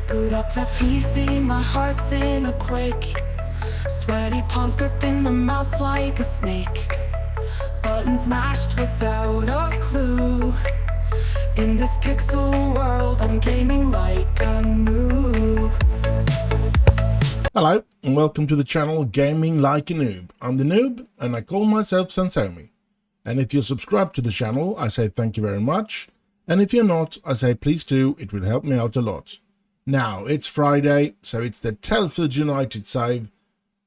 Boot up the PC, my heart's in a quake. Sweaty palms gripping the mouse like a snake. Buttons mashed without a clue. In this pixel world, I'm gaming like a noob. Hello and welcome to the channel Gaming Like a Noob. I'm the noob and I call myself Sansomi. And if you're subscribed to the channel, I say thank you very much. And if you're not, I say please do, it will help me out a lot. Now, it's Friday, so it's the Telford United save.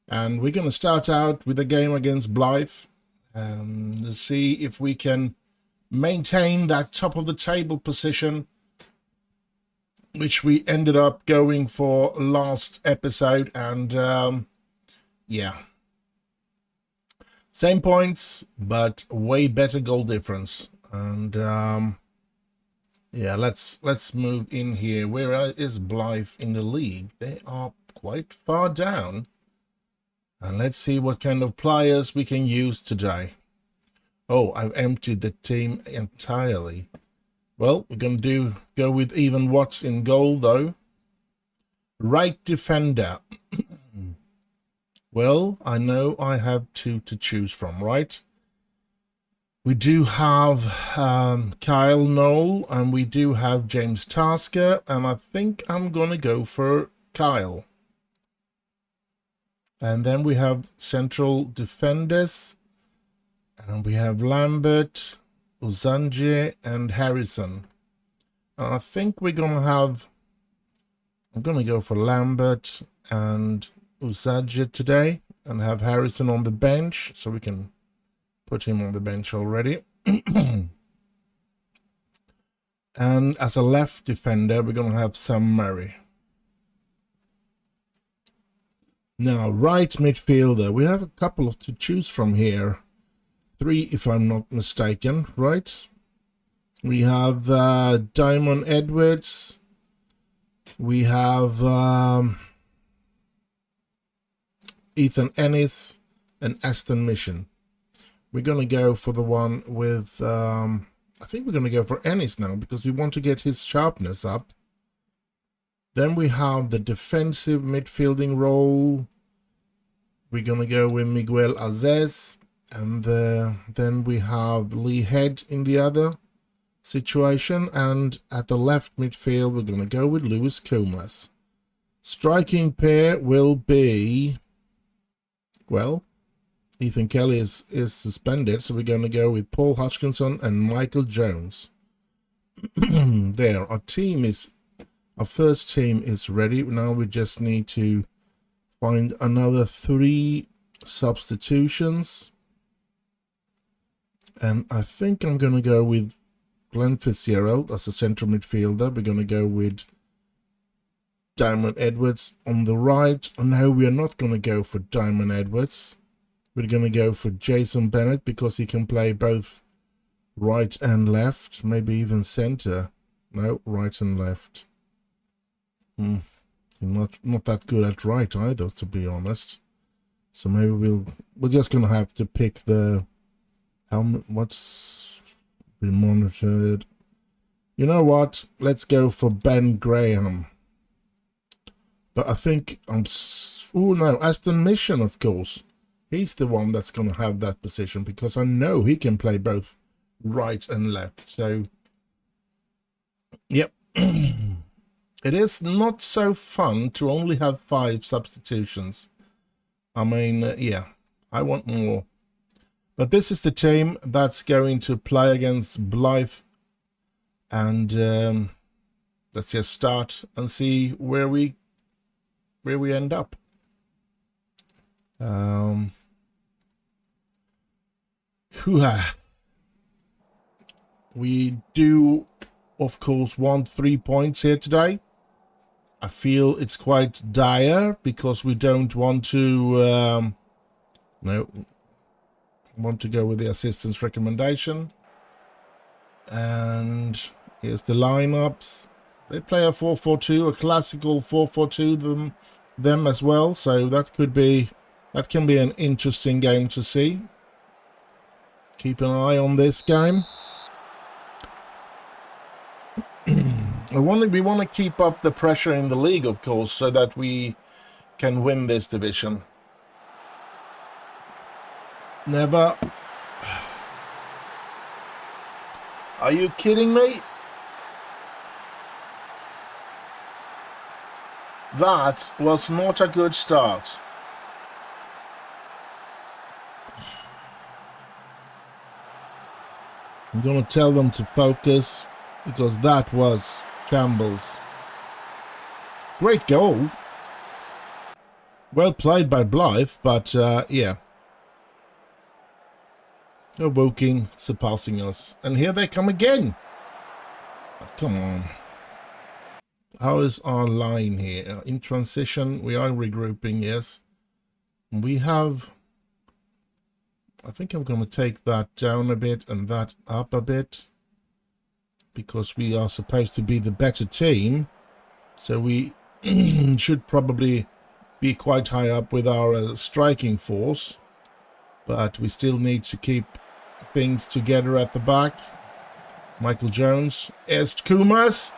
And we're going to start out with a game against Blythe. To see if we can maintain that top of the table position, which we ended up going for last episode. And yeah, same points, but way better goal difference. And yeah, let's move in here. Where is Blythe in the league? They are quite far down. And let's see what kind of players we can use today. Oh, I've emptied the team entirely. Well, we're going to go with even Watts in goal, though. Right defender. Well, I know I have two to choose from, right? We do have Kyle Knoll, and we do have James Tasker, and I think I'm going to go for Kyle. And then we have central defenders, and we have Lambert, Uzanje, and Harrison. And I think we're going to have, I'm going to go for Lambert and Uzanje today, and have Harrison on the bench, so we can put him on the bench already. And as a left defender, we're going to have Sam Murray. Now, right midfielder, we have a couple of to choose from here. 3, if I'm not mistaken, right? We have Diamond Edwards. We have Ethan Ennis and Aston Mission. We're going to go for the one with, I think we're going to go for Ennis now because we want to get his sharpness up. Then we have the defensive midfielding role. We're going to go with Miguel Azez. And then we have Lee Head in the other situation. And at the left midfield, we're going to go with Lewis Comas. Striking pair will be, well, Ethan Kelly is suspended, so we're going to go with Paul Hodgkinson and Michael Jones. There, our first team is ready. Now we just need to find another 3 substitutions. And I think I'm going to go with Glenn Fitzgerald as a central midfielder. We're going to go with Diamond Edwards on the right. Oh, no, we are not going to go for Diamond Edwards. We're going to go for Jason Bennett because he can play both right and left, maybe even center. No, right and left. Not that good at right either, to be honest. So maybe we're just going to have to pick the what's been monitored. You know what? Let's go for Ben Graham. But I think oh no, Aston Mission, of course. He's the one that's going to have that position because I know he can play both right and left. So, yep. It is not so fun to only have 5 substitutions. I mean, yeah, I want more. But this is the team that's going to play against Blythe. And let's just start and see where we end up. We do, of course, want 3 points here today. I feel it's quite dire because we don't want to want to go with the assistant's recommendation. And here's the lineups. They play a 4-4-2, a classical 4-4-2 them as well, so that can be an interesting game to see. Keep an eye on this game. We want to keep up the pressure in the league, of course, so that we can win this division. Never. Are you kidding me? That was not a good start. I'm going to tell them to focus because that was shambles. Great goal. Well played by Blythe, but yeah. They're Woking surpassing us. And here they come again. Oh, come on. How is our line here? In transition, we are regrouping, yes. We have... I think I'm going to take that down a bit and that up a bit. Because we are supposed to be the better team. So we should probably be quite high up with our striking force. But we still need to keep things together at the back. Michael Jones. Est Kumas.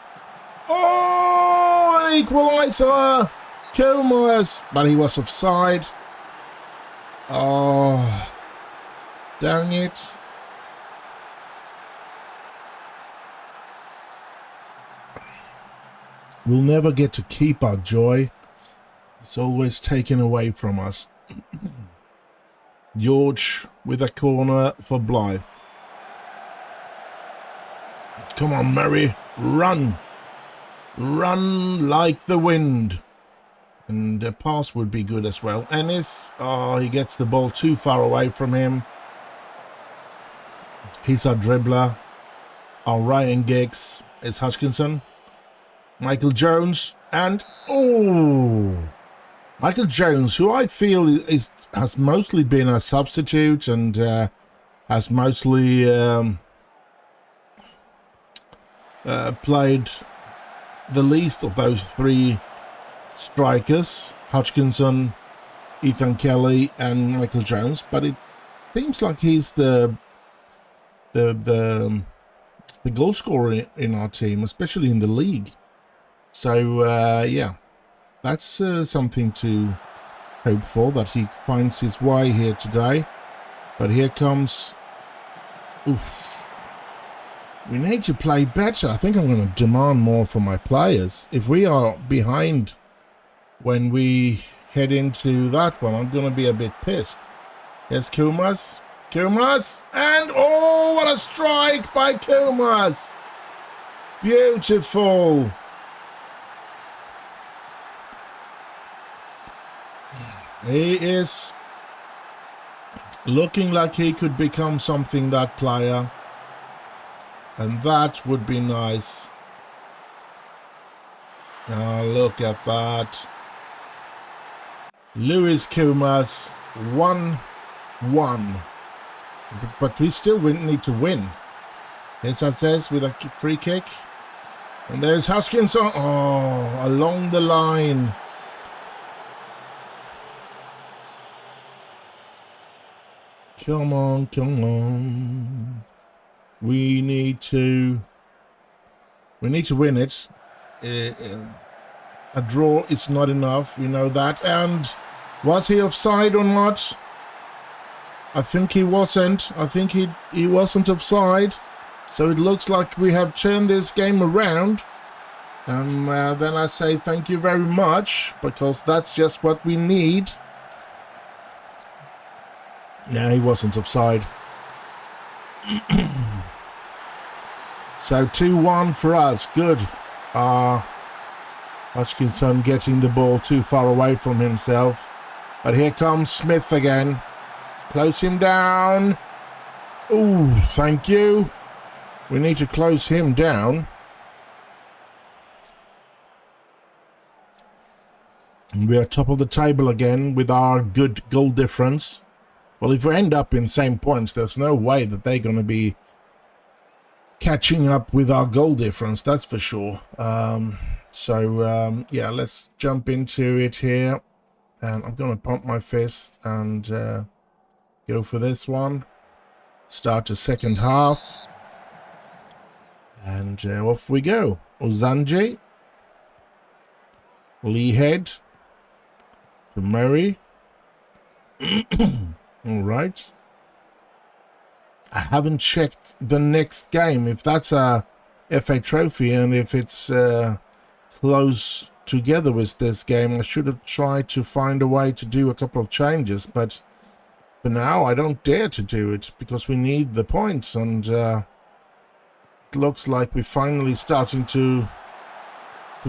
Oh, an equaliser. Kumas. But he was offside. Oh, dang it. We'll never get to keep our joy. It's always taken away from us. George with a corner for Blythe. Come on, Murray. Run. Run like the wind. And a pass would be good as well. Ennis, oh, he gets the ball too far away from him. He's our dribbler. Our Ryan Giggs is Hutchinson. Michael Jones. And, oh... Michael Jones, who I feel has mostly been a substitute and has mostly played the least of those three strikers, Hutchinson, Ethan Kelly and Michael Jones, but it seems like he's the goal scorer in our team, especially in the league. So, yeah. That's something to hope for, that he finds his way here today. But here comes... Oof. We need to play better. I think I'm going to demand more from my players. If we are behind when we head into that one, I'm going to be a bit pissed. Here's Kumas. Kumas! And oh, what a strike by Kumas! Beautiful! He is looking like he could become something, that player. And that would be nice. Oh, look at that. Lewis Kumas, 1-1. But we still need to win. Here's Azez with a free kick. And there's Hutchinson. Oh, along the line. Come on, come on. We need to win it. A draw is not enough, we know that. And was he offside or not? I think he wasn't. I think he wasn't offside. So it looks like we have turned this game around. And then I say thank you very much, because that's just what we need. Yeah, he wasn't offside. So 2-1 for us. Good. Hutchinson getting the ball too far away from himself. But here comes Smith again. Close him down. Ooh, thank you. We need to close him down. And we are top of the table again with our good goal difference. Well, if we end up in same points, there's no way that they're going to be catching up with our goal difference, that's for sure. Yeah, let's jump into it here. And I'm going to pump my fist and go for this one. Start the second half. And off we go. Uzanji. Leahead. To Murray. Alright. I haven't checked the next game, if that's a FA trophy and if it's close together with this game. I should have tried to find a way to do a couple of changes, but for now I don't dare to do it because we need the points, and it looks like we're finally starting to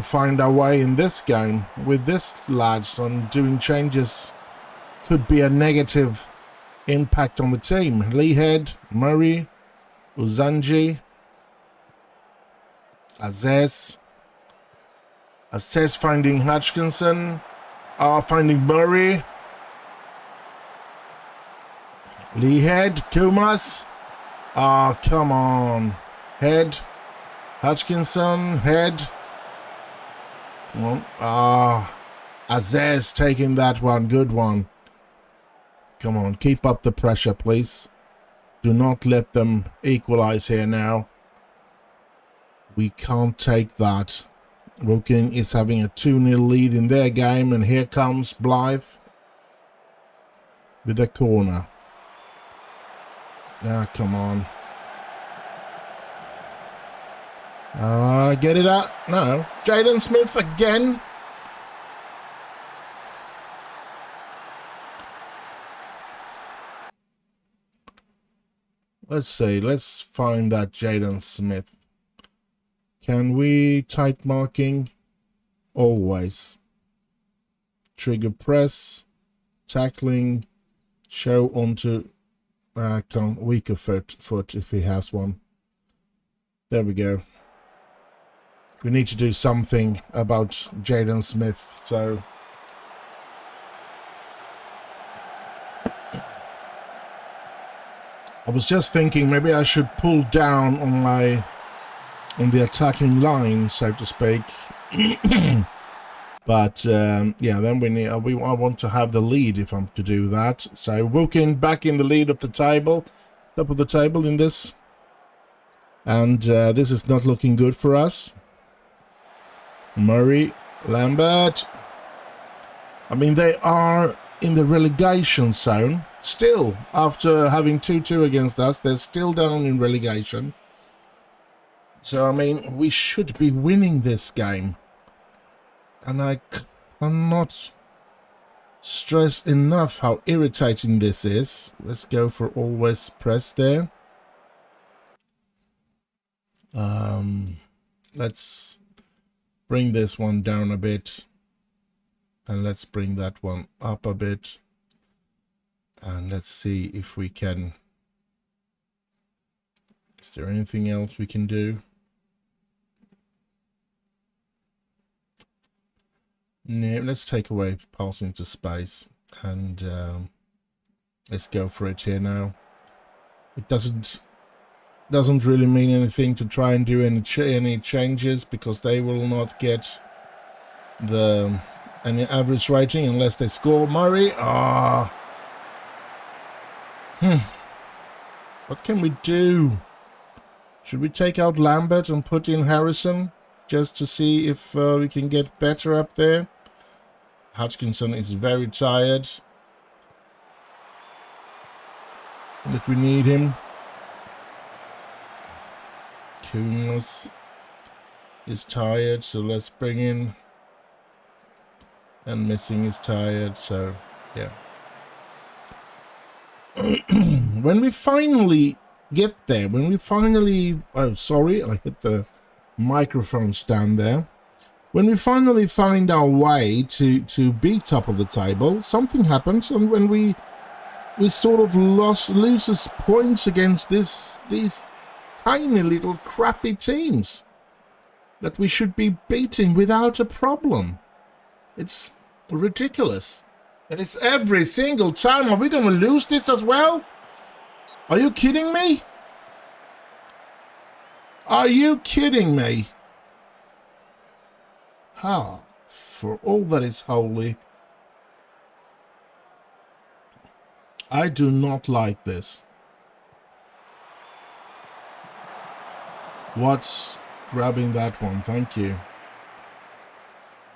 find our way in this game with this lads, and doing changes could be a negative impact on the team. Leahead, Murray, Uzanji, Azez finding Hutchinson, finding Murray, Leahead, Kumas, come on, Head, Hutchinson, Head, come on, Azez taking that one, good one. Come on, keep up the pressure, please. Do not let them equalize here now. We can't take that. Woking is having a 2-0 lead in their game, and here comes Blythe with a corner. Come on. Get it out. No. Jaden Smith again. Let's see. Let's find that Jaden Smith. Can we tight marking? Always. Trigger press. Tackling. Show onto weaker foot if he has one. There we go. We need to do something about Jaden Smith. So I was just thinking maybe I should pull down on the attacking line, so to speak. But yeah, then I want to have the lead if I'm to do that. So Woking back in the lead of the table, top of the table in this, and this is not looking good for us. Murray, Lambert. I mean, they are in the relegation zone still. After having 2-2 against us, they're still down in relegation. So I mean, we should be winning this game. And I cannot stress enough how irritating this is. Let's go for always press there. Let's bring this one down a bit. And let's bring that one up a bit. And let's see if we can... Is there anything else we can do? No, let's take away passing to space, and let's go for it here now. It doesn't really mean anything to try and do any changes, because they will not get any average rating unless they score. Murray, what can we do? Should we take out Lambert and put in Harrison just to see if we can get better up there? Hutchinson is very tired. That we need him. Kumas is tired, so let's bring in. And Missing is tired, so yeah. When we finally get there, oh sorry, I hit the microphone stand there. When we finally find our way to be top of the table, something happens, and when we sort of loses points against these tiny little crappy teams that we should be beating without a problem. It's ridiculous. And it's every single time. Are we going to lose this as well? Are you kidding me? Are you kidding me? How? For all that is holy. I do not like this. What's grabbing that one. Thank you.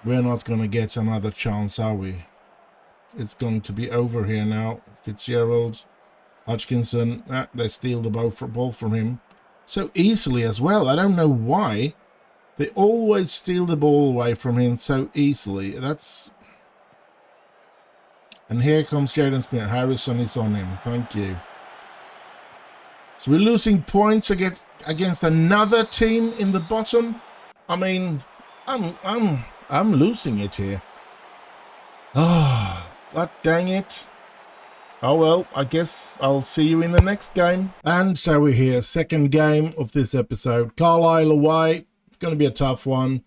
We're not going to get another chance, are we? It's going to be over here now. Fitzgerald, Hodgkinson, they steal the ball from him so easily as well. I don't know why. They always steal the ball away from him so easily. And here comes Jaden Smith. Harrison is on him. Thank you. So we're losing points against another team in the bottom. I mean, I'm losing it here. Oh, god dang it. Oh well, I guess I'll see you in the next game. And so we're here, second game of this episode. Carlisle away. It's going to be a tough one.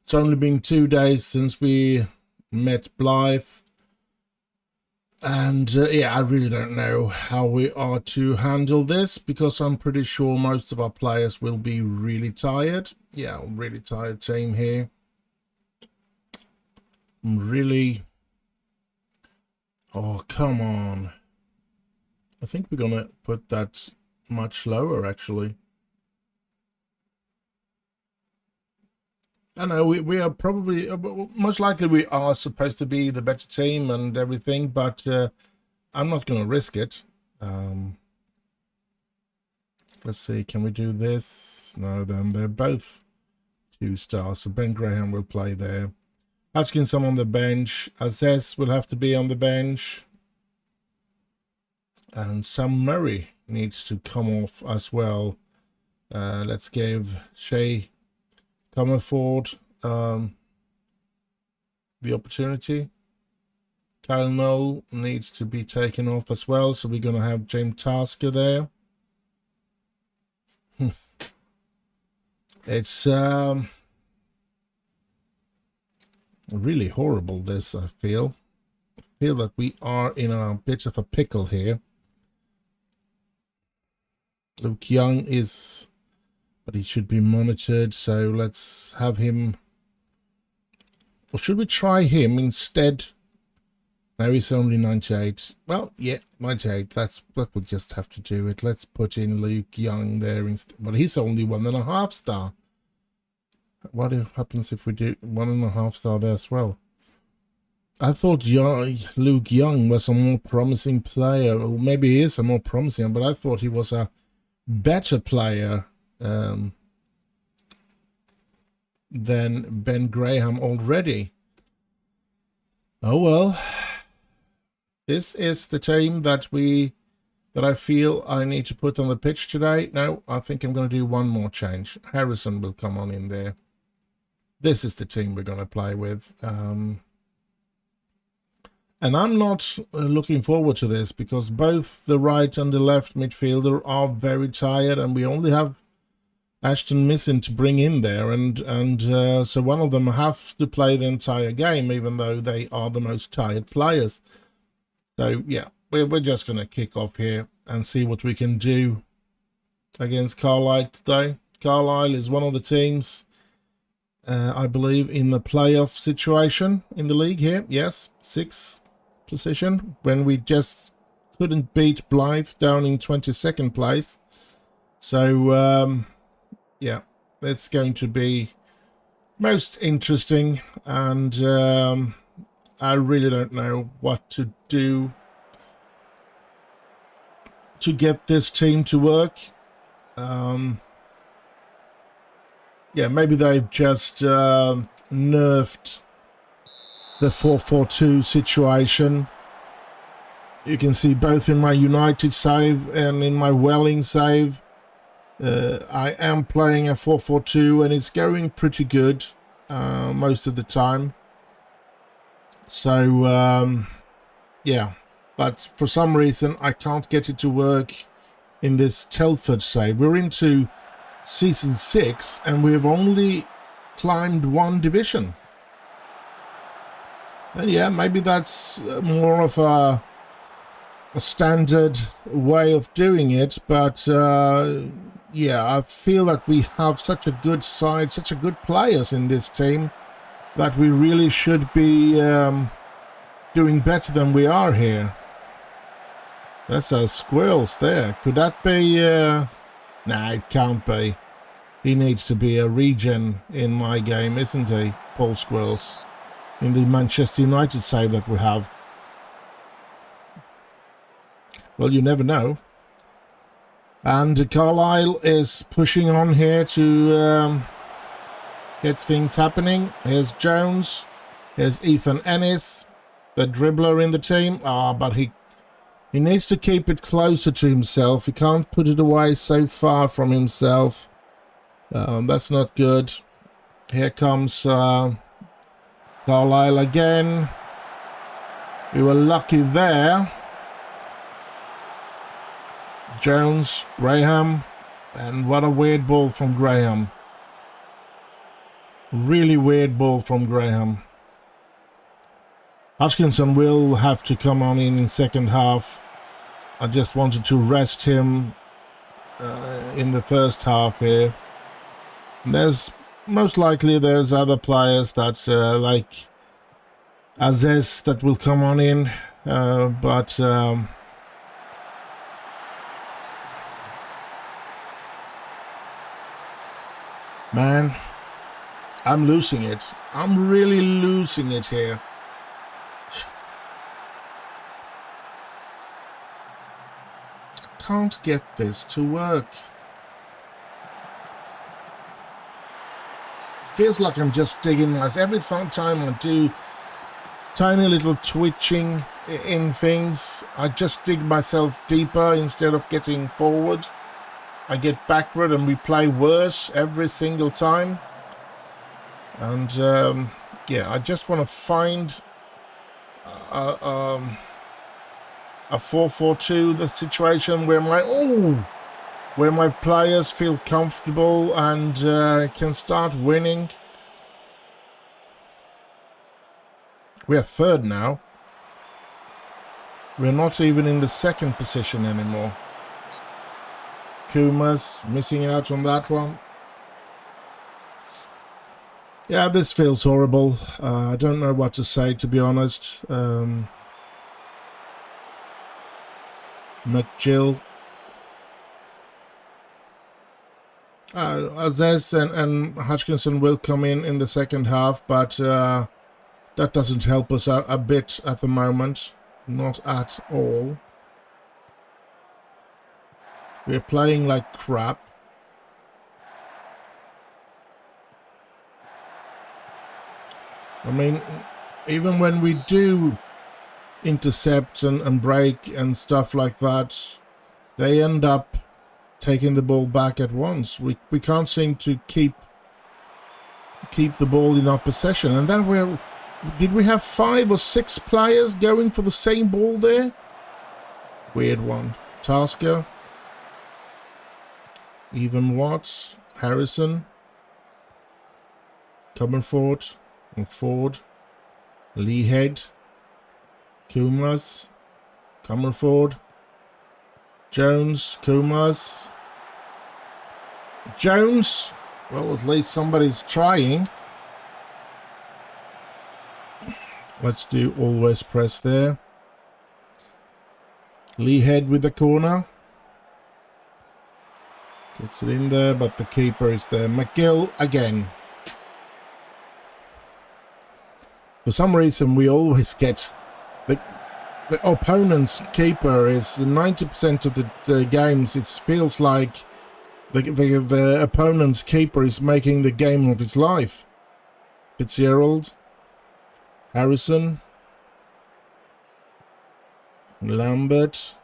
It's only been 2 days since we met Blythe. And yeah, I really don't know how we are to handle this, because I'm pretty sure most of our players will be really tired. Yeah, really tired team here. Really. Oh, come on. I think we're gonna put that much lower, actually. I know we are probably, most likely we are supposed to be the better team and everything, but I'm not going to risk it. Let's see, can we do this? No, then they're both 2 stars, so Ben Graham will play there. Hutchinson on the bench. Azez will have to be on the bench. And Sam Murray needs to come off as well. Let's give Shea Comerford the opportunity. Kyle Knoll needs to be taken off as well, so we're going to have James Tasker there. It's really horrible, this, I feel. I feel that we are in a bit of a pickle here. Luke Young is... but he should be monitored, so let's have him. Or should we try him instead? No, he's only 98. Well, yeah, 98. That we'll just have to do it. Let's put in Luke Young there instead. But he's only 1.5 star. What happens if we do 1.5 star there as well? I thought Luke Young was a more promising player. Or maybe he is a more promising, but I thought he was a better player than Ben Graham already. Oh well, this is the team that I feel I need to put on the pitch today. No, I think I'm going to do one more change. Harrison will come on in there. This is the team we're going to play with. And I'm not looking forward to this, because both the right and the left midfielder are very tired, and we only have Ashton missing to bring in there, and so one of them have to play the entire game, even though they are the most tired players. So yeah, we're just going to kick off here and see what we can do against Carlisle today. Carlisle is one of the teams, I believe, in the playoff situation in the league here. Yes, 6th position, when we just couldn't beat Blythe down in 22nd place. So yeah, it's going to be most interesting, and I really don't know what to do to get this team to work. Yeah, maybe they've just nerfed the 4-4-2 situation. You can see both in my United save and in my Welling save, I am playing a 4-4-2, and it's going pretty good most of the time. So yeah, but for some reason I can't get it to work in this Telford save. We're into season 6 and we've only climbed 1 division. And yeah, maybe that's more of a standard way of doing it, but yeah, I feel that we have such a good side, such a good players in this team, that we really should be doing better than we are here. That's our squirrels there. Could that be... Nah, it can't be. He needs to be a regen in my game, isn't he, Paul Squirrels? In the Manchester United save that we have. Well, you never know. And Carlisle is pushing on here to get things happening. Here's Jones. Here's Ethan Ennis, the dribbler in the team. But he needs to keep it closer to himself. He can't put it away so far from himself. That's not good. Here comes Carlisle again. We were lucky there. Jones, Graham, and what a weird ball from Graham. Really weird ball from Graham. Hutchinson will have to come on in second half. I just wanted to rest him in the first half here. There's most likely there's other players that like Azez that will come on in, but man, I'm losing it. I'm really losing it here. I can't get this to work. Feels like I'm just digging myself. Every time I do tiny little twitching in things, I just dig myself deeper instead of getting forward. I get backward and we play worse every single time. And yeah, I just want to find a 4-4-2, the situation where my players feel comfortable and can start winning. We're third now. We're not even in the second position anymore. Kuma's missing out on that one. Yeah, this feels horrible. I don't know what to say, to be honest. McGill. Azez and Hutchinson will come in the second half, but that doesn't help us out a bit at the moment. Not at all. We're playing like crap. I mean, even when we do intercept and break and stuff like that, they end up taking the ball back at once. We can't seem to keep the ball in our possession. And then did we have 5 or 6 players going for the same ball there? Weird one. Tasker. Even Watts. Harrison. Comerford. McFord. Leahead. Kumas. Comerford. Jones. Kumas. Jones. Well, at least somebody's trying. Let's do always press there. Leahead with the corner. Gets it in there, but the keeper is there. McGill again. For some reason, we always get the opponent's keeper is 90% of the games. It feels like the opponent's keeper is making the game of his life. Fitzgerald, Harrison, Lambert.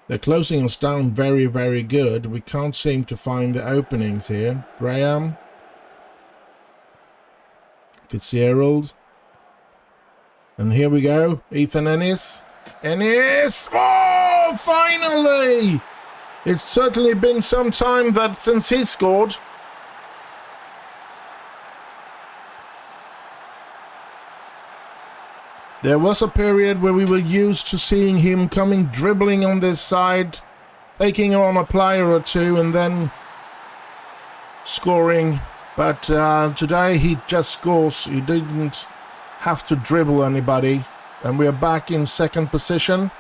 They're closing us down very, very good. We can't seem to find the openings here. Graham, Fitzgerald. And here we go, Ethan Ennis. Ennis! Oh, finally! It's certainly been some time since he scored. There was a period where we were used to seeing him coming dribbling on this side, taking on a player or two and then scoring. But today he just scores. He didn't have to dribble anybody, and we are back in second position,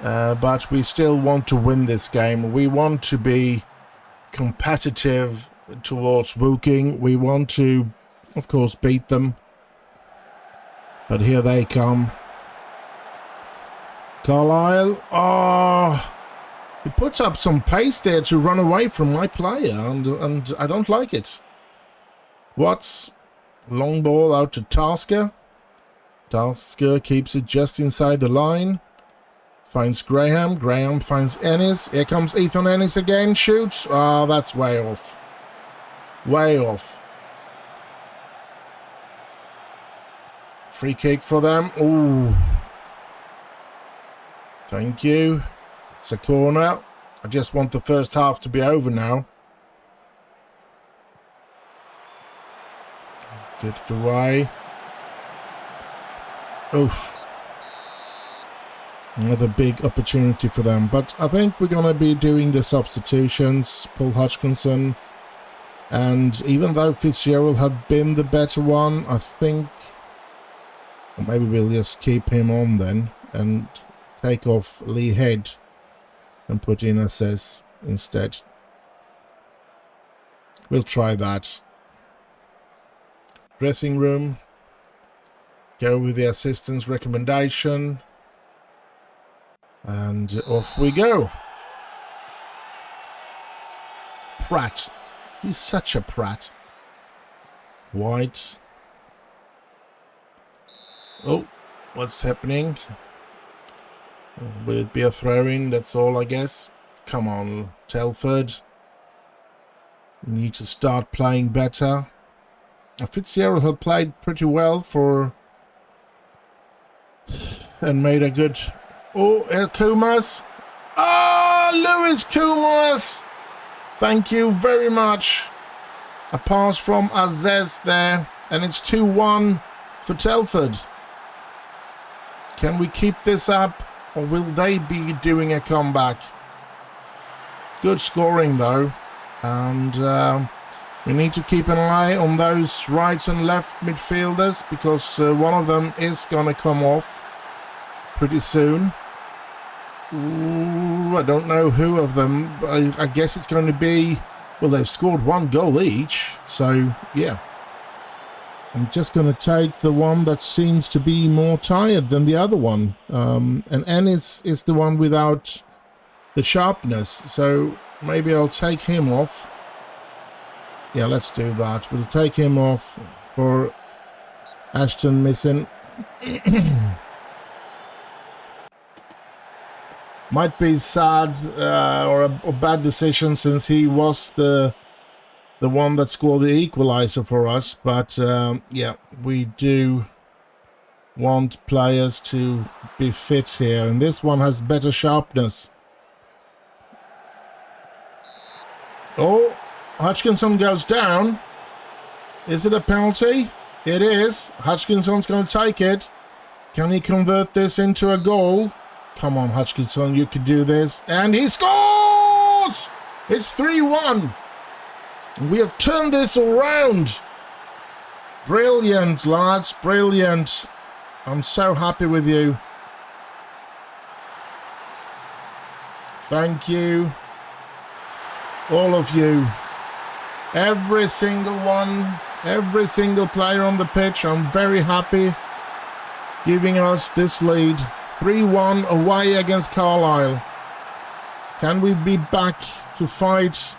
but we still want to win this game. We want to be competitive towards Woking. We want to, of course, beat them. But here they come. Carlisle. Oh, he puts up some pace there to run away from my player, and I don't like it. Watts. Long ball out to Tasker. Tasker keeps it just inside the line. Finds Graham. Graham finds Ennis. Here comes Ethan Ennis again. Shoots. Oh, that's way off. Way off. Free kick for them. Ooh. Thank you. It's a corner. I just want the first half to be over now. Get it away. Oh. Another big opportunity for them. But I think we're going to be doing the substitutions. Paul Hodgkinson. And even though Fitzgerald had been the better one, I think... Or maybe we'll just keep him on then. And take off Lee Head. And put in Assess instead. We'll try that. Dressing room. Go with the assistant's recommendation. And off we go. Pratt. He's such a prat. White. Oh, what's happening? Will it be a throw-in? That's all, I guess. Come on, Telford. We need to start playing better. Fitzgerald had played pretty well for... and made a good... Oh, Kumas. Ah, Lewis Kumas. Thank you very much. A pass from Azez there. And it's 2-1 for Telford. Can we keep this up? Or will they be doing a comeback? Good scoring though. And we need to keep an eye on those right and left midfielders. Because one of them is going to come off pretty soon. Ooh, I don't know who of them, but I guess it's going to be... Well, they've scored 1 goal each, so yeah. I'm just going to take the one that seems to be more tired than the other one. And Ennis is the one without the sharpness, so maybe I'll take him off. Yeah, let's do that. We'll take him off for Ashton missing. Might be sad or a bad decision since he was the one that scored the equalizer for us. But yeah, we do want players to be fit here. And this one has better sharpness. Oh, Hutchinson goes down. Is it a penalty? It is. Hutchinson's going to take it. Can he convert this into a goal? Come on, Hutchinson, you can do this. And he scores! It's 3-1. We have turned this around. Brilliant, lads, brilliant. I'm so happy with you. Thank you. All of you. Every single one. Every single player on the pitch. I'm very happy giving us this lead. 3-1 away against Carlisle. Can we be back to fight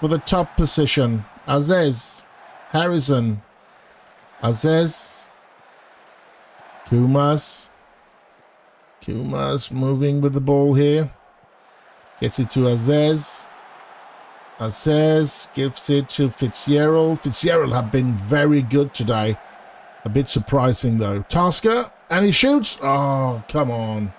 for the top position? Azez, Harrison, Azez, Kumas moving with the ball here. Gets it to Azez. Azez gives it to Fitzgerald. Fitzgerald have been very good today. A bit surprising though. Tasker. And he shoots. Oh, come on.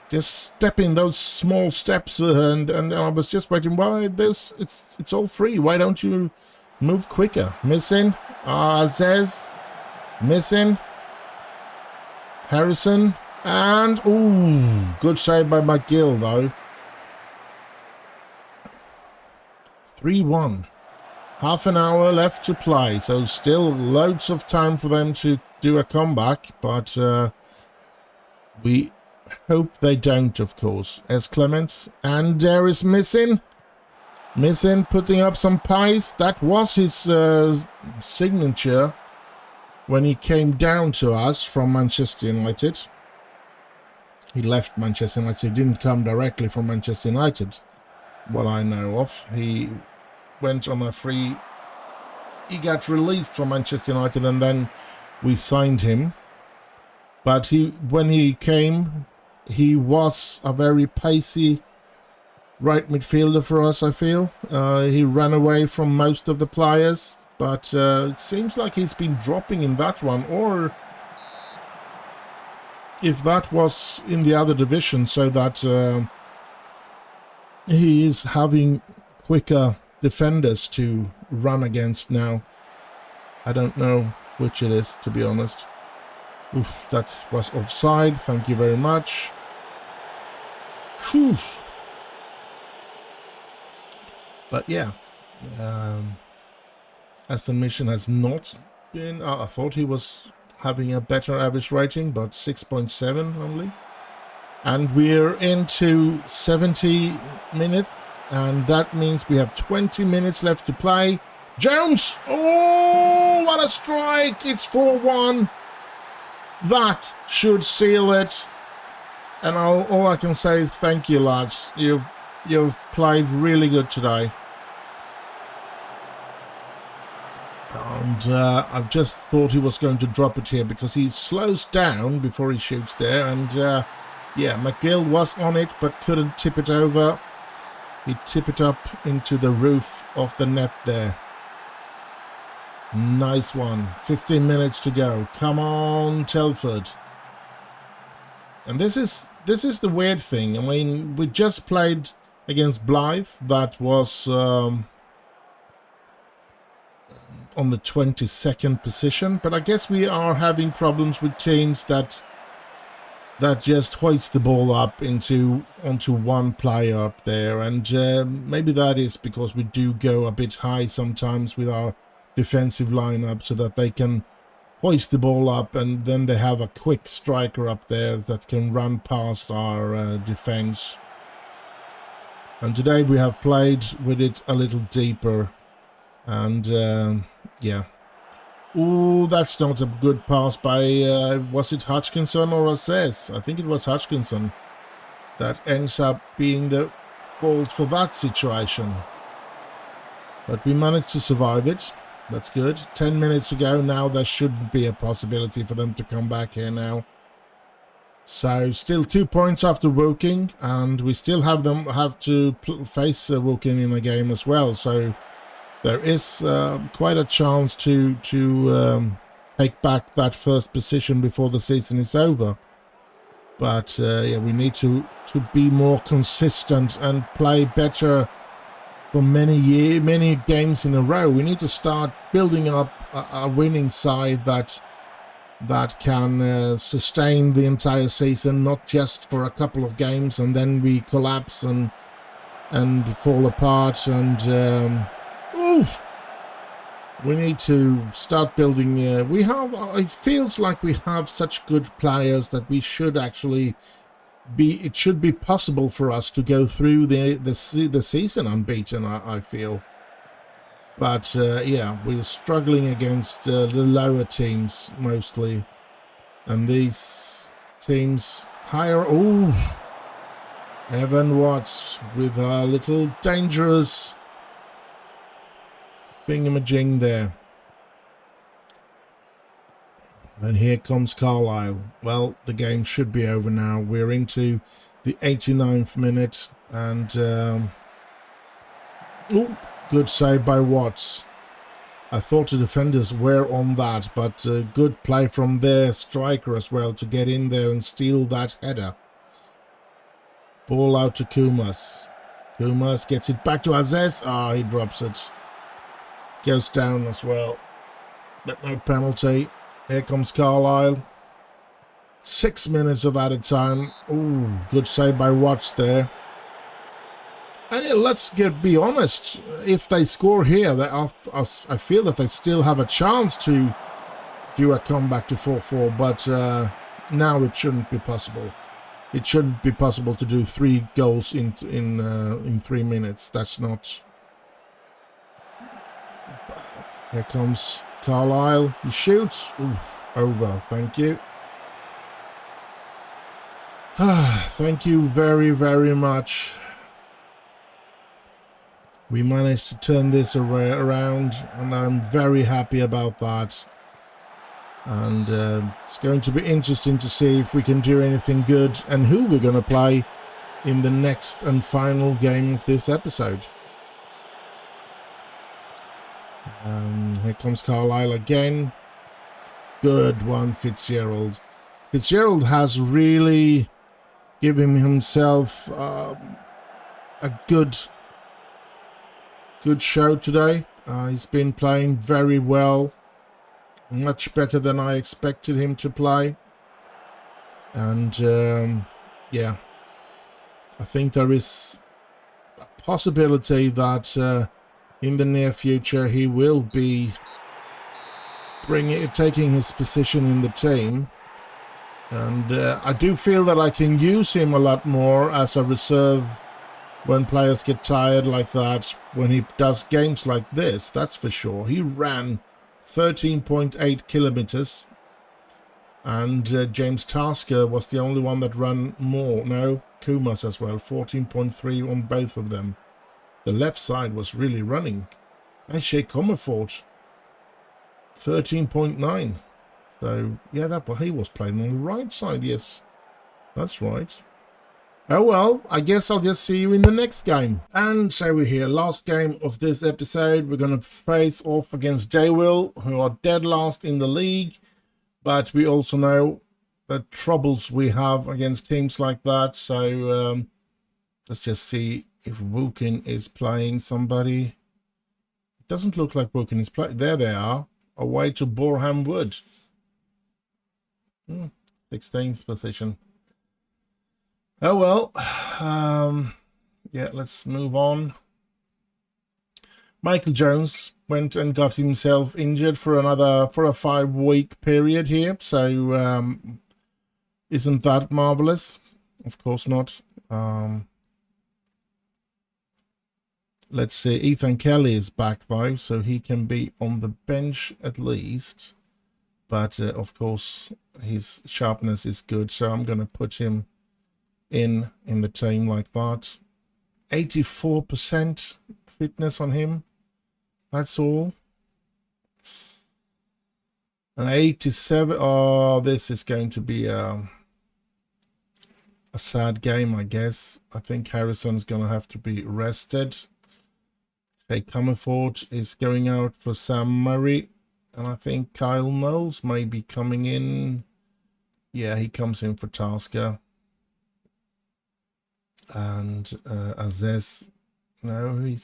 Just stepping those small steps, and I was just waiting. Why this? It's all free. Why don't you move quicker? Missing. Azez. Missing. Harrison. And ooh, good save by McGill though. 3-1. Half an hour left to play, so still loads of time for them to do a comeback, but we hope they don't, of course. As Clements, and there is Missing, putting up some pies. That was his signature when he came down to us from Manchester United. He left Manchester United. He didn't come directly from Manchester United, what I know of. He went on a free. He got released from Manchester United, and then we signed him. But when he came, he was a very pacey right midfielder for us, I feel. He ran away from most of the players, but it seems like he's been dropping in that one, or if that was in the other division, so that he is having quicker defenders to run against now. I don't know which it is, to be honest. Oof, that was offside. Thank you very much. Whew. But yeah, Aston Mission has not been. I thought he was having a better average rating, but 6.7 only. And we're into 70 minutes, and that means we have 20 minutes left to play. Jones! Oh, what a strike! It's 4-1. That should seal it. And all I can say is thank you, lads. You've played really good today. And I've just thought he was going to drop it here because he slows down before he shoots there. And yeah, McGill was on it but couldn't tip it over. He tipped it up into the roof of the net there. Nice one. 15 minutes to go. Come on, Telford. And this is the weird thing. I mean, we just played against Blythe. That was on the 22nd position. But I guess we are having problems with teams that just hoist the ball up onto one player up there. And maybe that is because we do go a bit high sometimes with our defensive lineup so that they can hoist the ball up, and then they have a quick striker up there that can run past our defense. And today we have played with it a little deeper, and yeah. Ooh, that's not a good pass by was it Hutchinson or Assess? I think it was Hutchinson that ends up being the fault for that situation. But we managed to survive it. That's good. 10 minutes to go now. There shouldn't be a possibility for them to come back here now. So still 2 points after Woking, and we still have to face Woking in a game as well. So there is quite a chance to take back that first position before the season is over. But yeah, we need to be more consistent and play better for many games in a row. We need to start building up a winning side that can sustain the entire season, not just for a couple of games and then we collapse and fall apart. And we need to start building. It feels like we have such good players that we should actually it should be possible for us to go through the season unbeaten, I feel. But yeah, we're struggling against the lower teams mostly, and these teams higher. Oh, Evan Watts with a little dangerous thingamajig there. And here comes Carlisle. Well, the game should be over now. We're into the 89th minute. And good save by Watts. I thought the defenders were on that, but good play from their striker as well to get in there and steal that header. Ball out to Kumas. Kumas gets it back to Azez. He drops it. Goes down as well. But no penalty. Here comes Carlisle. 6 minutes of added time. Ooh, good save by Watts there. And yeah, let's be honest. If they score here, I feel that they still have a chance to do a comeback to 4-4. But now it shouldn't be possible. it shouldn't be possible to do 3 goals in 3 minutes. That's not. Here comes Carlisle. He shoots. Ooh, over. Thank you. Thank you very, very much. We managed to turn this around, and I'm very happy about that. And it's going to be interesting to see if we can do anything good and who we're going to play in the next and final game of this episode. Here comes Carlisle again. Good one, Fitzgerald. Fitzgerald has really given himself a good show today. He's been playing very well. Much better than I expected him to play. And yeah, I think there is a possibility that in the near future he will be taking his position in the team. And I do feel that I can use him a lot more as a reserve when players get tired like that, when he does games like this, that's for sure. He ran 13.8 kilometers, and James Tasker was the only one that ran more. No, Kumas as well, 14.3 on both of them. The left side was really running. Hey, Comerford, 13.9. So yeah, he was playing on the right side. Yes, that's right. Oh well, I guess I'll just see you in the next game. And so we're here, last game of this episode. We're going to face off against J-Will, who are dead last in the league. But we also know the troubles we have against teams like that. So let's just see if Woken is playing somebody. It doesn't look like Woken is playing. There they are, away to Boreham Wood. 16th position. Oh well, yeah, let's move on. Michael Jones went and got himself injured for a 5-week period here, so isn't that marvelous? Of course not. Let's see, Ethan Kelly is back though, so he can be on the bench at least, but of course his sharpness is good, so I'm going to put him in the team like that. 84% fitness on him, that's all. And 87. Oh, this is going to be a sad game, I guess. I think Harrison's gonna have to be rested. Okay, Comerford is going out for Sam Murray, and I think Kyle Knowles may be coming in. Yeah, he comes in for Tasker. And Azez, no,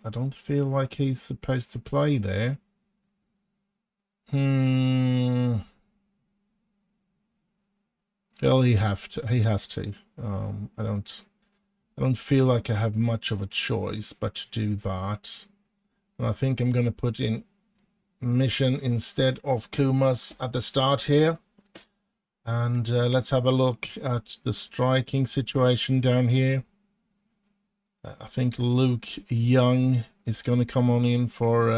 I don't feel like he's supposed to play there. Well, he has to. I don't feel like I have much of a choice but to do that. And I think I'm going to put in Mission instead of Kumas at the start here. And let's have a look at the striking situation down here. I think Luke Young is going to come on in for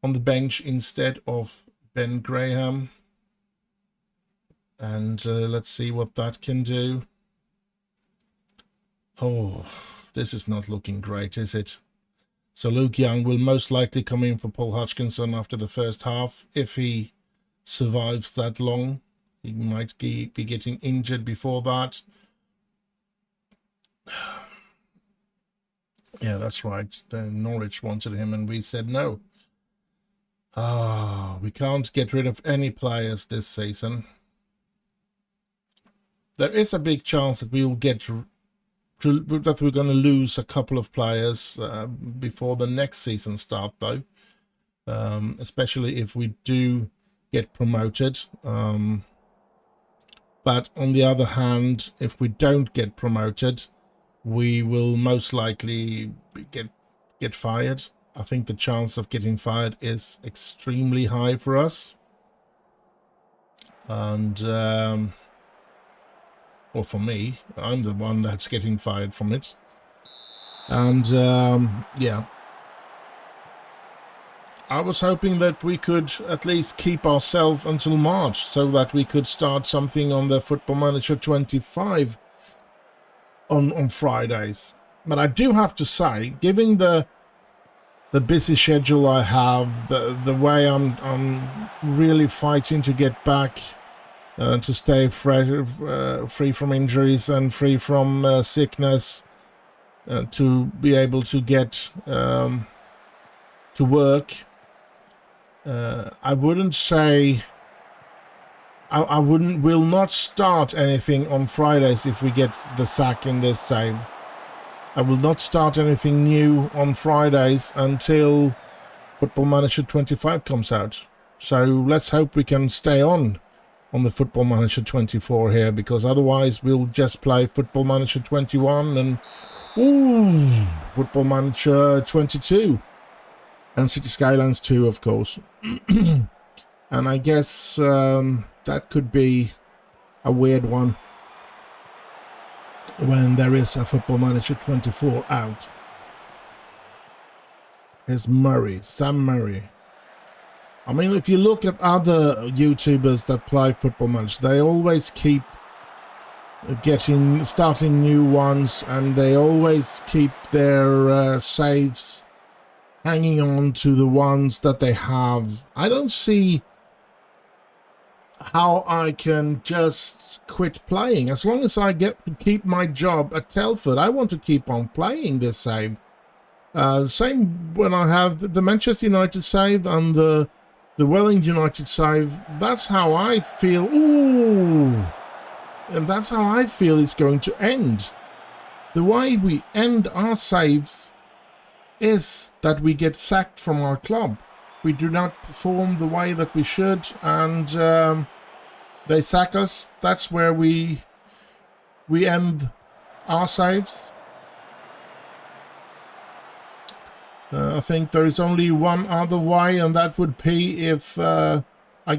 on the bench instead of Ben Graham. And let's see what that can do. Oh, this is not looking great, is it? So Luke Young will most likely come in for Paul Hodgkinson after the first half. If he survives that long, he might be getting injured before that. Yeah, that's right. The Norwich wanted him and we said no. We can't get rid of any players this season. There is a big chance that we will that we're going to lose a couple of players before the next season start, though. Especially if we do get promoted. But on the other hand, if we don't get promoted, we will most likely get fired. I think the chance of getting fired is extremely high for us. And or for me. I'm the one that's getting fired from it. And yeah, I was hoping that we could at least keep ourselves until March so that we could start something on the Football Manager 25 on Fridays. But I do have to say, given the busy schedule I have, the way I'm really fighting to get back, to stay free from injuries and free from sickness, to be able to get to work. I wouldn't say I will not start anything on Fridays if we get the sack in this save. I will not start anything new on Fridays until Football Manager 25 comes out. So let's hope we can stay on the Football Manager 24 here, because otherwise we'll just play Football Manager 21 and Football Manager 22 and City Skylines 2, of course. And I guess that could be a weird one when there is a Football Manager 24 out. Here's Murray, Sam Murray. I mean, if you look at other YouTubers that play Football Manager, they always keep starting new ones, and they always keep their saves hanging on to the ones that they have. I don't see how I can just quit playing. As long as I get to keep my job at Telford, I want to keep on playing this save. Same when I have the Manchester United save and the Welling United save. That's how I feel. Ooh! And that's how I feel it's going to end. The way we end our saves is that we get sacked from our club. We do not perform the way that we should, and they sack us. That's where we end our saves. I think there is only one other way, and that would be if I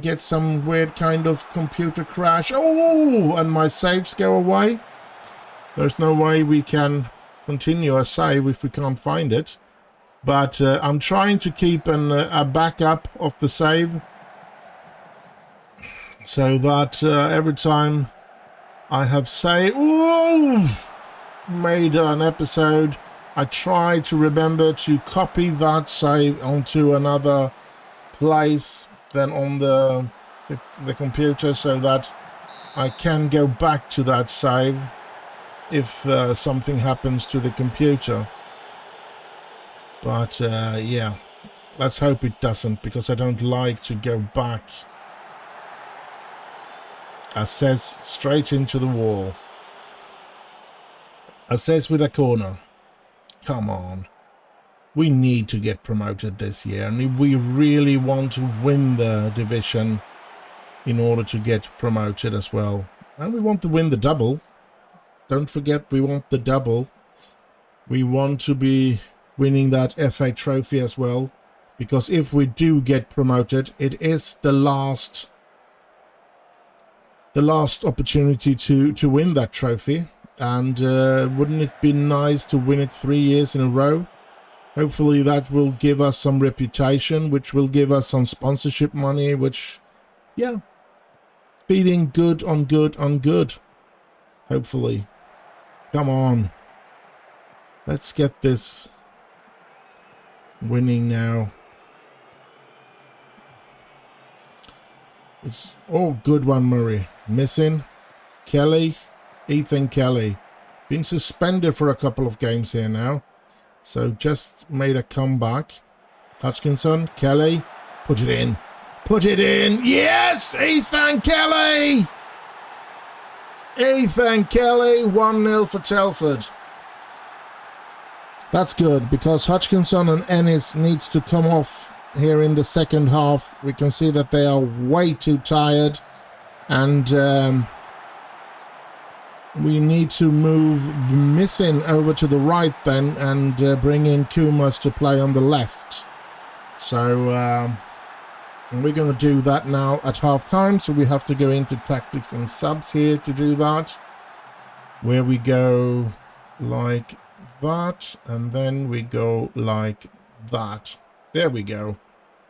get some weird kind of computer crash. Oh, and my saves go away. There's no way we can continue a save if we can't find it. But I'm trying to keep a backup of the save, so that every time I have made an episode, I try to remember to copy that save onto another place than on the computer, so that I can go back to that save if something happens to the computer. But yeah, let's hope it doesn't, because I don't like to go back. Says straight into the wall. Says with a corner. Come on. We need to get promoted this year, and we really want to win the division in order to get promoted as well. And we want to win the double. Don't forget, we want the double. We want to be winning that FA trophy as well, because if we do get promoted, it is the last opportunity to win that trophy. And wouldn't it be nice to win it 3 years in a row? Hopefully that will give us some reputation, which will give us some sponsorship money, which, yeah, feeding good on good on good. Hopefully. Come on. Let's get this winning now. It's good one, Murray. Missing Kelly, Ethan Kelly. Been suspended for a couple of games here now. So just made a comeback. Hutchinson, Kelly, put it in. Put it in. Yes, Ethan Kelly. Ethan Kelly, 1-0 for Telford. That's good, because Hutchinson and Ennis needs to come off here in the second half. We can see that they are way too tired, and we need to move Missing over to the right then, and bring in Kumas to play on the left. So we're going to do that now at half time, so we have to go into tactics and subs here to do that. where we go like that, and then we go like that. There we go.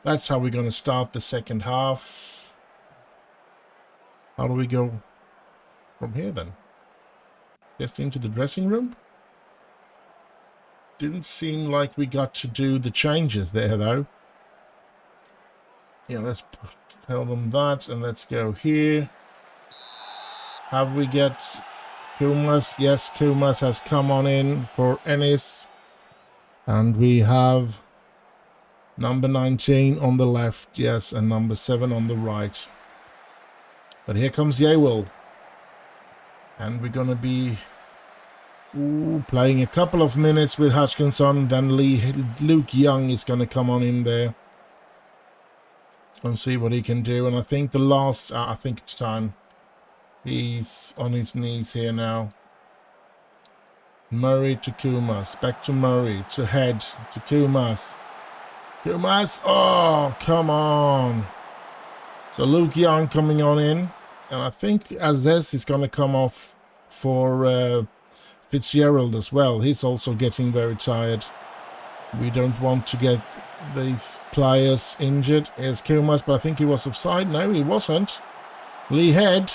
That's how we're going to start the second half. How do we go from here then? Just into the dressing room? Didn't seem like we got to do the changes there though. Yeah, let's tell them that, and let's go here. Have we get Kumas? Yes, Kumas has come on in for Ennis. And we have number 19 on the left, yes, and number 7 on the right. But here comes Yewell. And we're going to be playing a couple of minutes with Hutchinson. Then Luke Young is going to come on in there and see what he can do. And I think the last, I think it's time. He's on his knees here now. Murray to Kumas, back to Murray, to Head, to Kumas. Kumas, oh, come on. So Luke Young coming on in. And I think Azez is going to come off for Fitzgerald as well. He's also getting very tired. We don't want to get these players injured. Here's Kumas, but I think he was offside. No, he wasn't. Lee Head.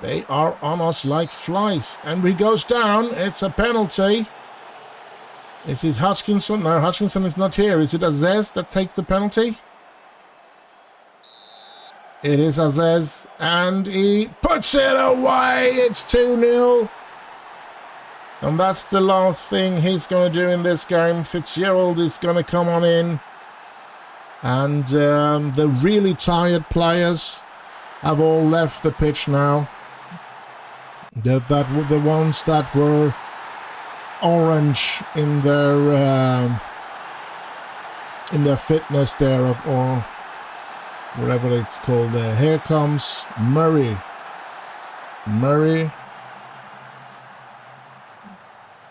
They are on us like flies. And he goes down. It's a penalty. Is it Hutchinson? No, Hutchinson is not here. Is it Azez that takes the penalty? It is Azez. And he puts it away. It's 2-0. And that's the last thing he's going to do in this game. Fitzgerald is going to come on in. And the really tired players have all left the pitch now. The ones that were orange in their fitness there, or whatever it's called there. Here comes Murray. Murray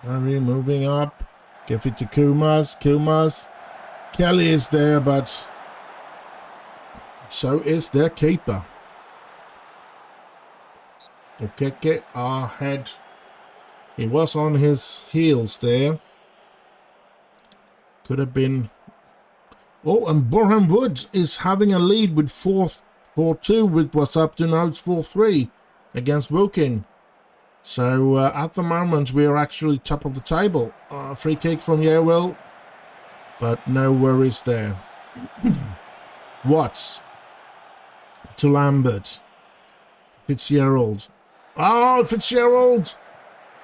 moving up. Give it to Kumas. Kumas. Kelly is there, but so is their keeper. Okay, our Head. He was on his heels there. Could have been. Oh, and Boreham Wood is having a lead with 4-2 with what's up to now. It's 4-3 against Woking. So at the moment we are actually top of the table. Free kick from Yewell, but no worries there. Watts to Lambert. Fitzgerald. Oh, Fitzgerald!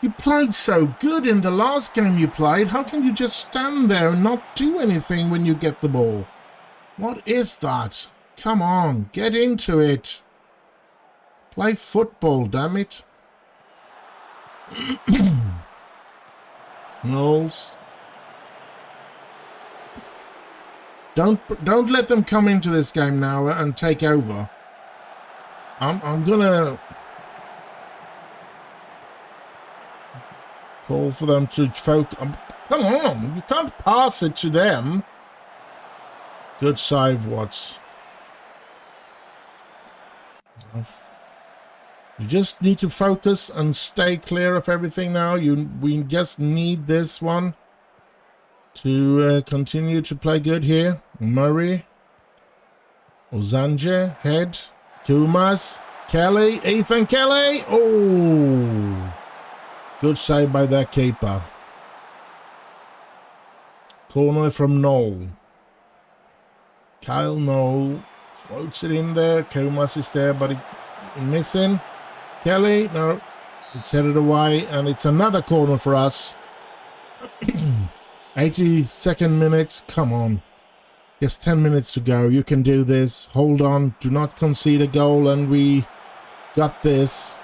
You played so good in the last game you played. How can you just stand there and not do anything when you get the ball? What is that? Come on, get into it. Play football, damn it. Knowles. Don't let them come into this game now and take over. I'm gonna call for them to focus. Come on, you can't pass it to them. Good save, Watts. You just need to focus and stay clear of everything now. We just need this one to continue to play good here. Murray, Ozanje, Head, Kumas, Kelly, Ethan Kelly. Oh, good save by that keeper. Corner from Knoll. Kyle Knoll floats it in there. Kumas is there, but missing. Kelly, no, it's headed away, and it's another corner for us. 82nd minutes, come on. Just 10 minutes to go. You can do this. Hold on, do not concede a goal, and we got this.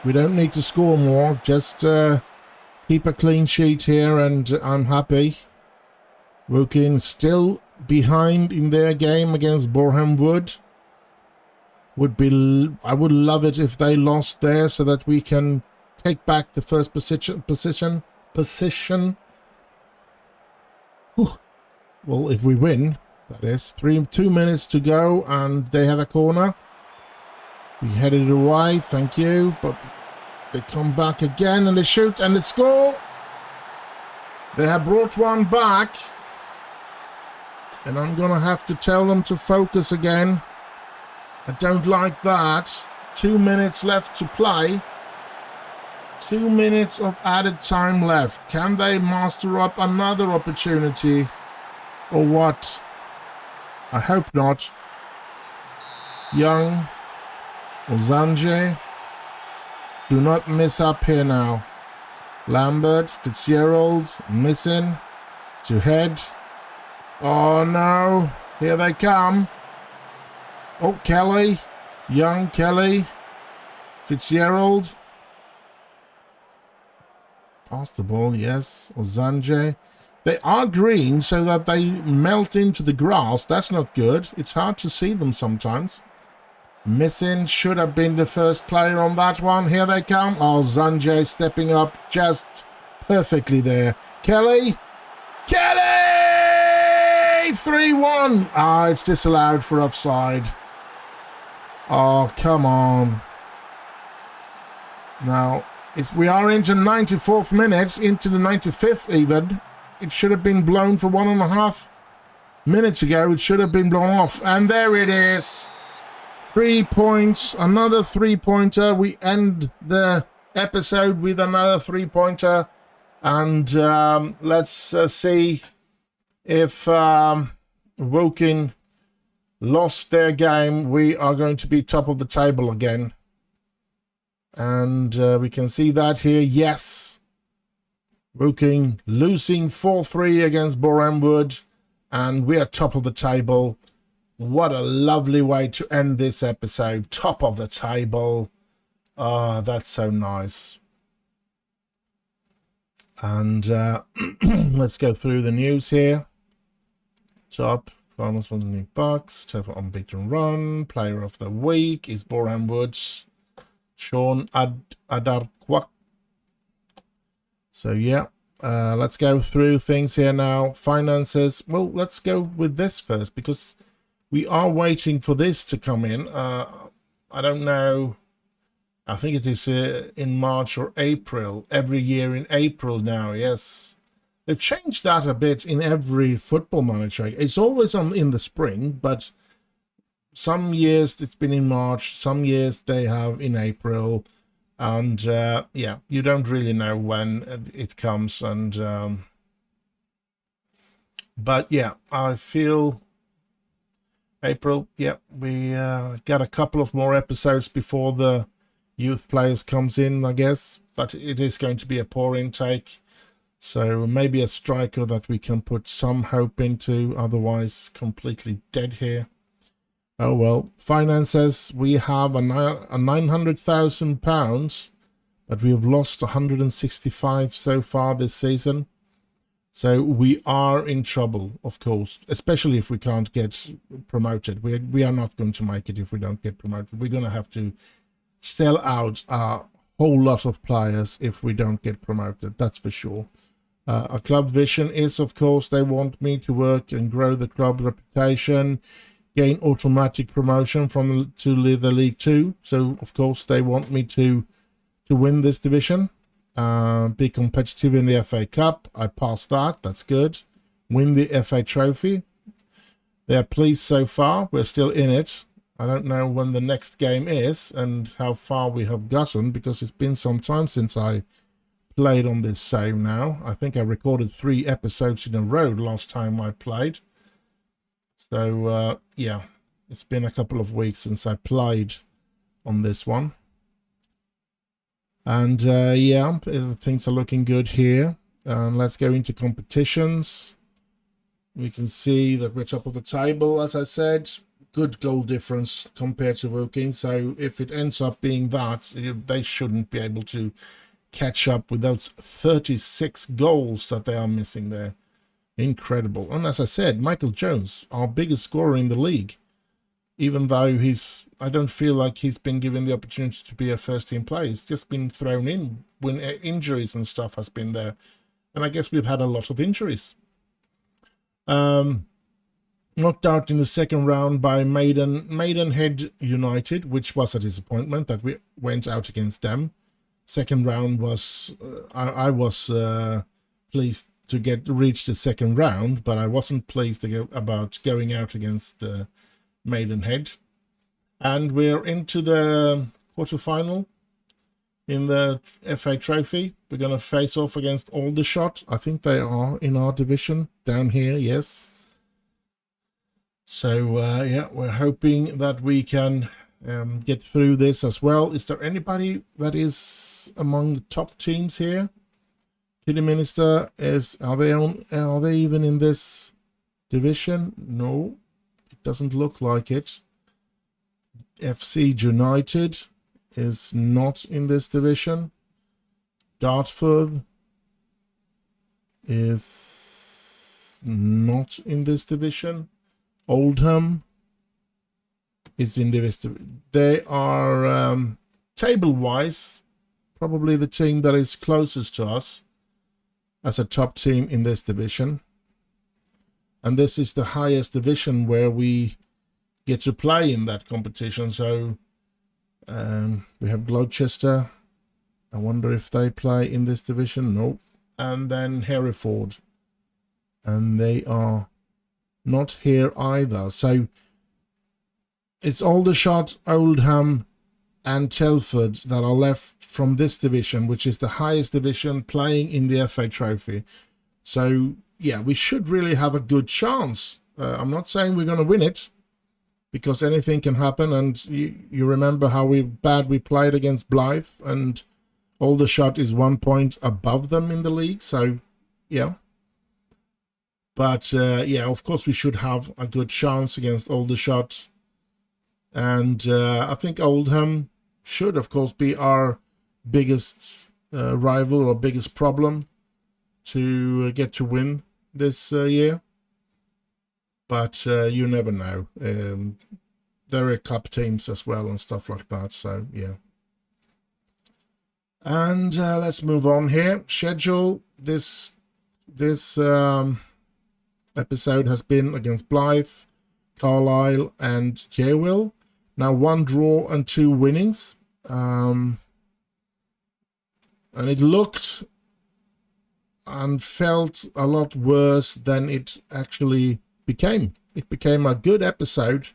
We don't need to score more, just keep a clean sheet here, and I'm happy. Woking still behind in their game against Boreham Wood. I would love it if they lost there so that we can take back the first position. Whew. Well, if we win, that is. 2 minutes to go, and they have a corner. We headed it away, thank you, but They come back again and they shoot and they score. They have brought one back. And I'm going to have to tell them to focus again. I don't like that. 2 minutes left to play. 2 minutes of added time left. Can they master up another opportunity? Or what? I hope not. Young. Ozanje. Do not miss up here now. Lambert. Fitzgerald. Missing. To head. Oh no. Here they come. Oh, Kelly. Young Kelly. Fitzgerald. Pass the ball, yes. Ozanje. They are green so that they melt into the grass. That's not good. It's hard to see them sometimes. Missing should have been the first player on that one. Here they come. Oh, Zanjay stepping up just perfectly there. Kelly. Kelly! 3-1. Ah, it's disallowed for offside. Oh, come on. Now, we are into 94th minutes, into the 95th even. It should have been blown for 1.5 minutes ago. It should have been blown off. And there it is. 3 points. Another 3-pointer. We end the episode with another 3-pointer. And let's see if Woking lost their game. We are going to be top of the table again. And we can see that here. Yes. Woking losing 4-3 against Borehamwood. And we are top of the table. What a lovely way to end this episode. Top of the table. Ah, that's so nice. And let's go through the news here. Top. Farmers won the new box. Telford unbeaten run. Player of the week is Borehamwood. Sean Adarquak. So yeah, let's go through things here now. Finances. Well, let's go with this first because we are waiting for this to come in. I don't know. I think it is in March or April. Every year in April now. Yes, they've changed that a bit in every Football Manager. It's always in the spring, but some years it's been in March, some years they have in April, and yeah, you don't really know when it comes. And but yeah, I feel April. Yeah, we got a couple of more episodes before the youth players comes in, I guess, but it is going to be a poor intake. So maybe a striker that we can put some hope into, otherwise completely dead here. Oh well, finances, we have a £900,000, but we have lost 165 so far this season. So we are in trouble, of course, especially if we can't get promoted. We are not going to make it if we don't get promoted. We're going to have to sell out a whole lot of players if we don't get promoted, that's for sure. Our club vision is, of course, they want me to work and grow the club reputation, gain automatic promotion from to the League 2. So, of course, they want me to win this division, be competitive in the FA Cup. I passed that. That's good. Win the FA Trophy. They're pleased so far. We're still in it. I don't know when the next game is and how far we have gotten, because it's been some time since I played on this save now. I think I recorded 3 episodes in a row last time I played. So, yeah, it's been a couple of weeks since I played on this one. And, yeah, things are looking good here. Let's go into competitions. We can see that we're top of the table, as I said. Good goal difference compared to Woking. So if it ends up being that, they shouldn't be able to catch up with those 36 goals that they are missing there. Incredible. And as I said, Michael Jones, our biggest scorer in the league, even though I don't feel like he's been given the opportunity to be a first-team player. He's just been thrown in when injuries and stuff has been there. And I guess we've had a lot of injuries. Knocked out in the second round by Maidenhead United, which was a disappointment that we went out against them. second round was I was pleased to reach the second round, but I wasn't pleased about going out against Maidenhead. And we're into the quarterfinal in the FA Trophy. We're going to face off against Aldershot. I think they are in our division down here, yes. So, yeah, we're hoping that we can get through this as well. Is there anybody that is among the top teams here? Kidderminster are they even in this division? No, it doesn't look like it. FC United is not in this division. Dartford is not in this division. Oldham is in this division. They are table-wise probably the team that is closest to us as a top team in this division. And this is the highest division where we get to play in that competition. So we have Gloucester. I wonder if they play in this division. No. And then Hereford. And they are not here either. So it's Aldershot, Oldham and Telford that are left from this division, which is the highest division, playing in the FA Trophy. So yeah, we should really have a good chance. I'm not saying we're going to win it, because anything can happen. And you remember how bad we played against Blythe, and Aldershot is 1 point above them in the league. So yeah. But yeah, of course we should have a good chance against Aldershot. And I think Oldham should, of course, be our biggest rival or biggest problem to get to win this year. But you never know. There are cup teams as well and stuff like that. So, yeah. And let's move on here. Schedule. This episode has been against Blythe, Carlisle and Yeovil. Now 1 draw and 2 winnings. And it looked and felt a lot worse than it actually became. It became a good episode.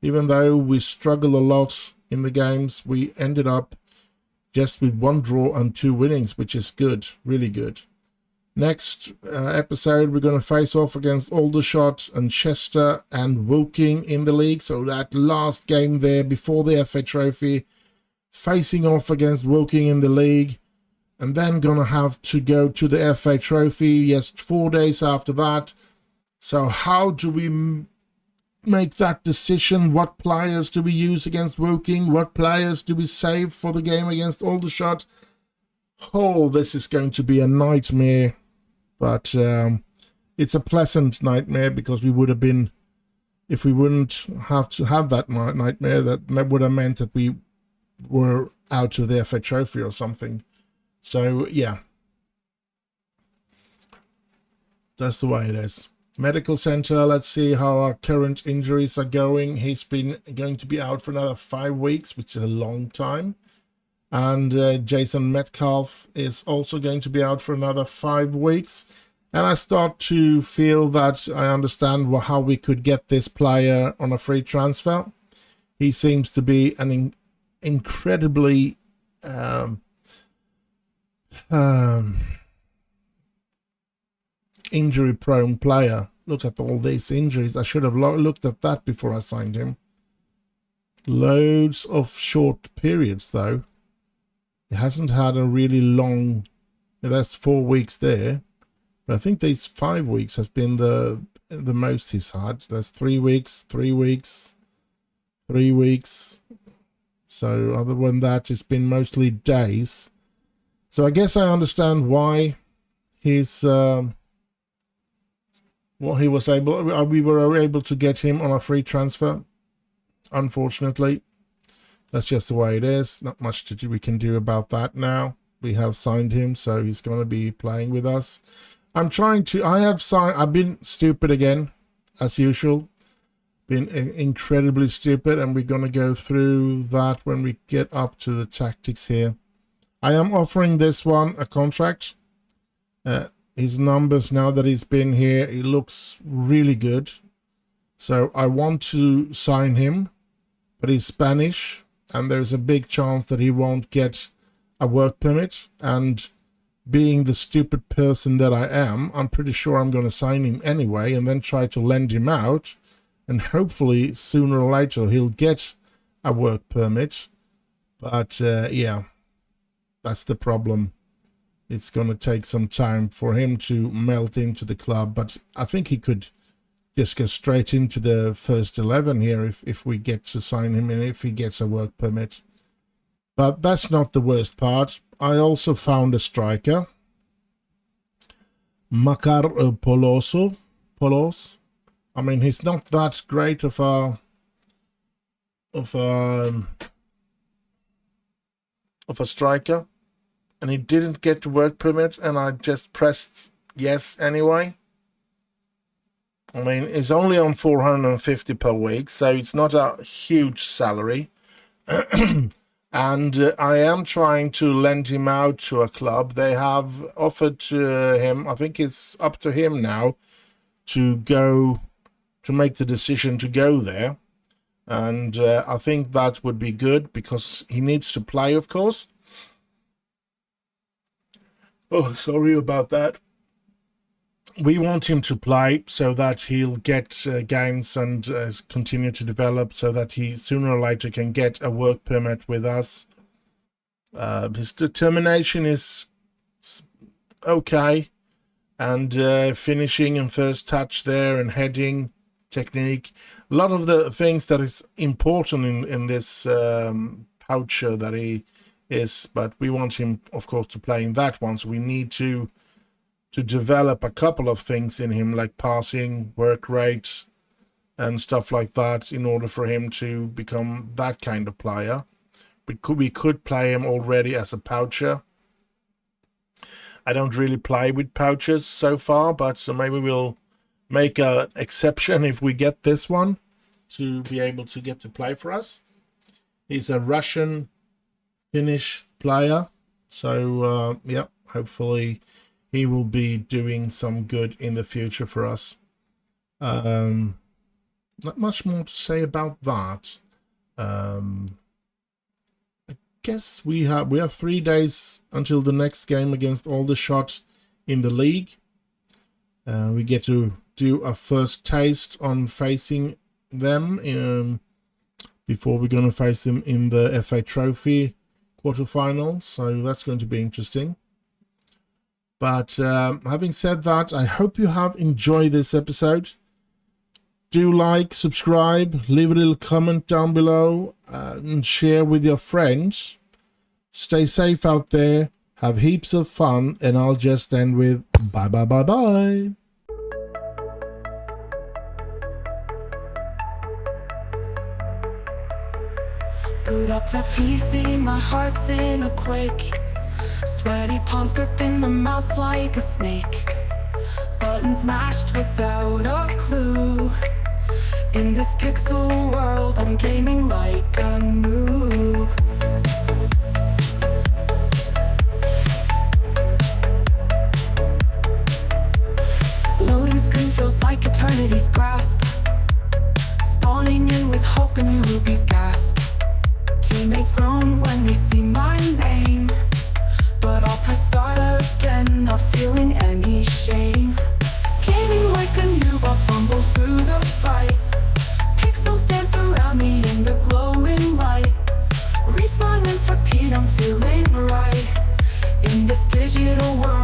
Even though we struggled a lot in the games, we ended up just with 1 draw and 2 winnings, which is good, really good. Next episode, we're going to face off against Aldershot and Chester and Woking in the league. So that last game there before the FA Trophy, facing off against Woking in the league. And then going to have to go to the FA Trophy, yes, 4 days after that. So how do we make that decision? What players do we use against Woking? What players do we save for the game against Aldershot? Oh, this is going to be a nightmare. But it's a pleasant nightmare, because we would have been, if we wouldn't have to have that nightmare, that would have meant that we were out of the FA Trophy or something. So, yeah. That's the way it is. Medical Center, let's see how our current injuries are going. He's been going to be out for another 5 weeks, which is a long time. And Jason Metcalf is also going to be out for another 5 weeks. And I start to feel that I understand how we could get this player on a free transfer. He seems to be an incredibly injury-prone player. Look at all these injuries. I should have looked at that before I signed him. Loads of short periods, though. He hasn't had a really long... That's 4 weeks there. But I think these 5 weeks has been the most he's had. That's 3 weeks, 3 weeks, 3 weeks. So other than that, it's been mostly days. So I guess I understand why he's... what he was able... We were able to get him on a free transfer. Unfortunately. That's just the way it is. Not much we can do about that now. We have signed him, so he's going to be playing with us. I've been stupid again, as usual. Been incredibly stupid, and we're going to go through that when we get up to the tactics here. I am offering this one a contract. His numbers, now that he's been here, he looks really good. So I want to sign him, but he's Spanish, and there's a big chance that he won't get a work permit. And being the stupid person that I am, I'm pretty sure I'm going to sign him anyway and then try to lend him out. And hopefully sooner or later he'll get a work permit. But yeah, that's the problem. It's going to take some time for him to melt into the club, but I think he could just go straight into the first 11 here if we get to sign him and if he gets a work permit. But that's not the worst part. I also found a striker, Makar Polos. I mean, he's not that great of a striker. And he didn't get the work permit, and I just pressed yes anyway. I mean, it's only on 450 per week, so it's not a huge salary. And I am trying to lend him out to a club. They have offered to him, I think it's up to him now, to make the decision to go there. And I think that would be good, because he needs to play, of course. Oh, sorry about that. We want him to play so that he'll get games and continue to develop, so that he sooner or later can get a work permit with us. His determination is okay, and finishing and first touch there and heading technique. A lot of the things that is important in this poacher that he is, but we want him, of course, to play in that one. So we need to develop a couple of things in him, like passing, work rate, and stuff like that, in order for him to become that kind of player. We could play him already as a poacher. I don't really play with pouchers so far, but maybe we'll make an exception if we get this one to be able to get to play for us. He's a Russian Finnish player, so yeah, hopefully he will be doing some good in the future for us. Not much more to say about that. I guess we have 3 days until the next game against Aldershot in the league. We get to do a first taste on facing them before we're going to face them in the FA Trophy quarterfinal, so that's going to be interesting. But having said that, I hope you have enjoyed this episode. Do like, subscribe, leave a little comment down below, and share with your friends. Stay safe out there, have heaps of fun, and I'll just end with bye bye bye bye. Boot up the PC, my heart's in a quake. Sweaty palms gripping the mouse like a snake. Buttons mashed without a clue. In this pixel world, I'm gaming like a noob. Loading screen feels like eternity's grasp. Spawning in with hope and newbies gasp. Teammates groan when they see my name, but I'll press start again, not feeling any shame. Gaming like a noob, I'll fumble through the fight. Pixels dance around me in the glowing light. Respawn and repeat, I'm feeling right. In this digital world